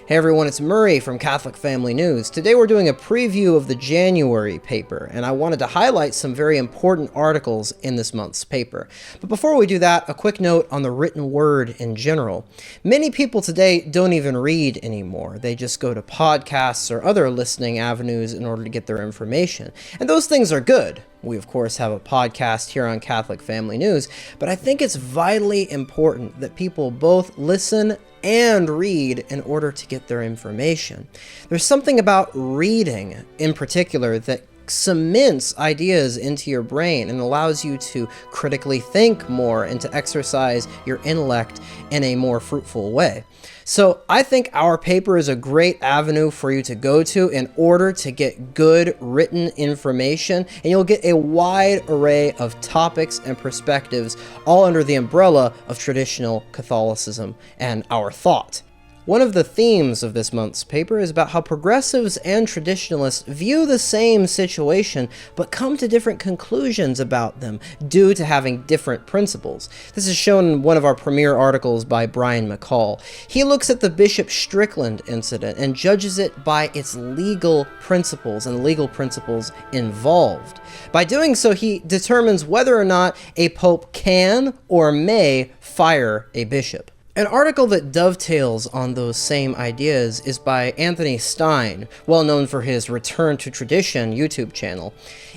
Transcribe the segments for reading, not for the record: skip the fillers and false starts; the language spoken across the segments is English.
Hey everyone, it's Murray from Catholic Family News. Today we're doing a preview of the January paper, and I wanted to highlight some very important articles in this month's paper. But before we do that, a quick note on the written word in general. Many people today don't even read anymore. They just go to podcasts or other listening avenues in order to get their information. And those things are good. We, of course, have a podcast here on Catholic Family News, but I think it's vitally important that people both listen and read in order to get their information. There's something about reading, in particular, that cements ideas into your brain and allows you to critically think more and to exercise your intellect in a more fruitful way. So I think our paper is a great avenue for you to go to in order to get good written information, and you'll get a wide array of topics and perspectives, all under the umbrella of traditional Catholicism and our thought. One of the themes of this month's paper is about how progressives and traditionalists view the same situation but come to different conclusions about them due to having different principles. This is shown in one of our premier articles by Brian McCall. He looks at the Bishop Strickland incident and judges it by its legal principles and legal principles involved. By doing so, he determines whether or not a pope can or may fire a bishop. An article that dovetails on those same ideas is by Anthony Stine, well known for his Return to Tradition YouTube channel.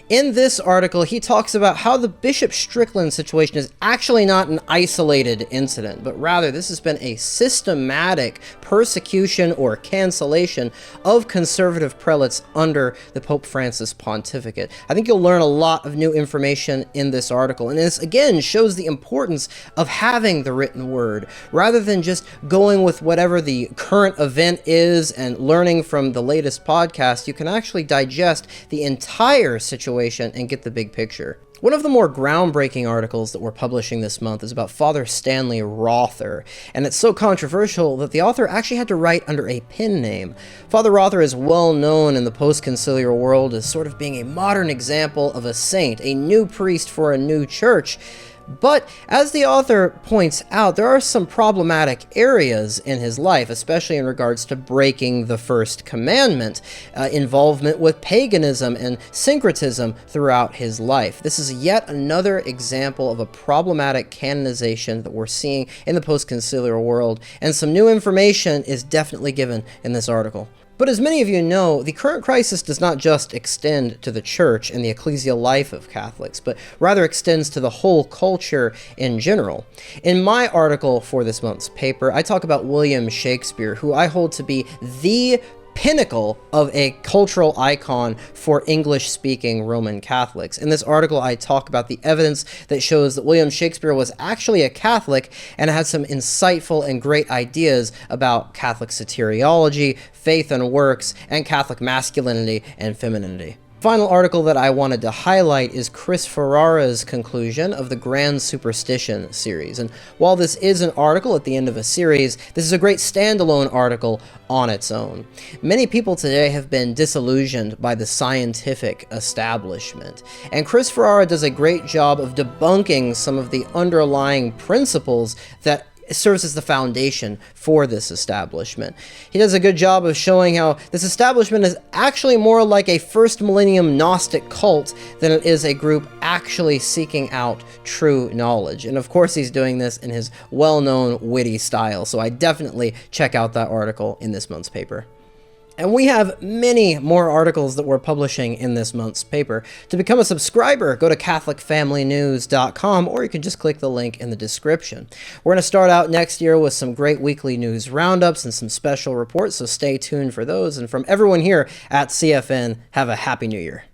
In this article, he talks about how the Bishop Strickland situation is actually not an isolated incident, but rather this has been a systematic persecution or cancellation of conservative prelates under the Pope Francis pontificate. I think you'll learn a lot of new information in this article, and this again shows the importance of having the written word, rather than just going with whatever the current event is and learning from the latest podcast. You can actually digest the entire situation and get the big picture. One of the more groundbreaking articles that we're publishing this month is about Father Stanley Rother, and it's so controversial that the author actually had to write under a pen name. Father Rother is well known in the post-conciliar world as sort of being a modern example of a saint, a new priest for a new church. But, as the author points out, there are some problematic areas in his life, especially in regards to breaking the first commandment, involvement with paganism and syncretism throughout his life. This is yet another example of a problematic canonization that we're seeing in the post-conciliar world, and some new information is definitely given in this article. But as many of you know, the current crisis does not just extend to the church and the ecclesial life of Catholics, but rather extends to the whole culture in general. In my article for this month's paper, I talk about William Shakespeare, who I hold to be the pinnacle of a cultural icon for English-speaking Roman Catholics. In this article, I talk about the evidence that shows that William Shakespeare was actually a Catholic and had some insightful and great ideas about Catholic soteriology, faith and works, and Catholic masculinity and femininity. Final article that I wanted to highlight is Chris Ferrara's conclusion of the Grand Superstition series. And while this is an article at the end of a series, this is a great standalone article on its own. Many people today have been disillusioned by the scientific establishment, and Chris Ferrara does a great job of debunking some of the underlying principles that serves as the foundation for this establishment. He does a good job of showing how this establishment is actually more like a first millennium Gnostic cult than it is a group actually seeking out true knowledge. And of course he's doing this in his well-known witty style, so I definitely check out that article in this month's paper. And we have many more articles that we're publishing in this month's paper. To become a subscriber, go to CatholicFamilyNews.com, or you can just click the link in the description. We're going to start out next year with some great weekly news roundups and some special reports, so stay tuned for those. And from everyone here at CFN, have a Happy New Year.